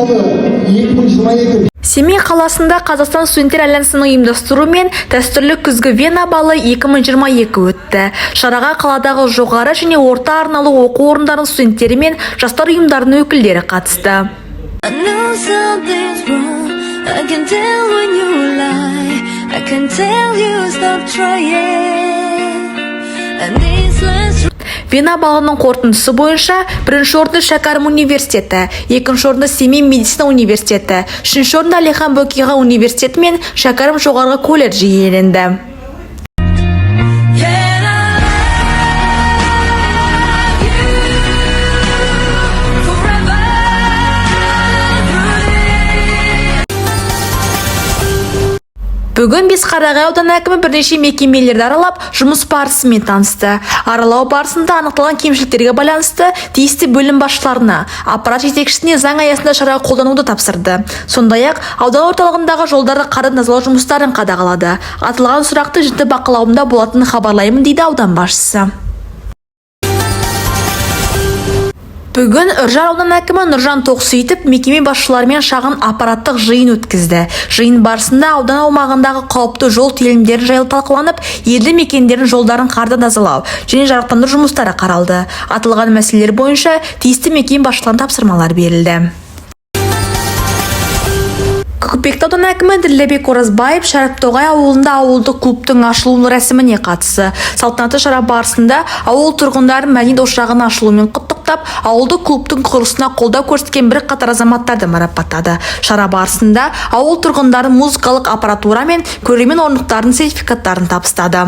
туралы 2022 Семей қаласында Қазақстан студенттер альянсының ұйымдастыруымен дәстүрлі күзгі Вена балы 2022 өтті. Шараға қаладағы жоғары және орта арнаулы оқу орындарының студенттері мен жастар ұйымдарының өкілдері қатысты. Вена балының қорытындысы бойынша бірінші орынды Шәкәрім университеті, екінші орынды Семей медицина университеті, үшінші орынды Әлихан Бөкейхан университеті мен Шәкәрім жоғарғы колледжі иеленді. Бүгін Бесқарағай ауданы әкімі бірнеше мекемелерді аралап, жұмыс барысымен танысты. Аралау барысында анықталған кемшіліктерге байланысты тиісті бөлім басшыларына, аппарат жетекшісіне заң аясында шара қолдануды тапсырды. Сондай-ақ аудан орталығындағы жолдарды қардан тазалау жұмыстарын қадағалады. Аталған сұрақты жіті бақылауымда болатынын хабарлаймын, дейді аудан басшысы. Бүгін Үржар аудан әкімі Нұржан Тоқсейітов мекеме басшыларымен шағын аппараттық жиын өткізді. Жиын барысында аудан аумағындағы қауіпті жол телімдері жайлы талқыланып, елді мекендердің жолдарын қардан тазалау және жарықтандыру жұмыстары қаралды. Аталған мәселелер бойынша тиісті мекеме басшыларына тапсырмалар берілді. Көкпекті аудан әкімі Ділдәбек Оразбаев Шәріптоғай ауылында ауылдық клубтың ашылу рәсіміне қатысты. Салтанатты шара барысында ауыл тұрғындарын мәдениет ошағының ашылуымен құттықтап, ауылдық клубтың құрылысына қолдау көрсеткен бірқатар азаматтарды марапаттады. Шара барысында ауыл тұрғындары музыкалық аппаратура мен көрермен орындықтардың сертификаттарын табыстады.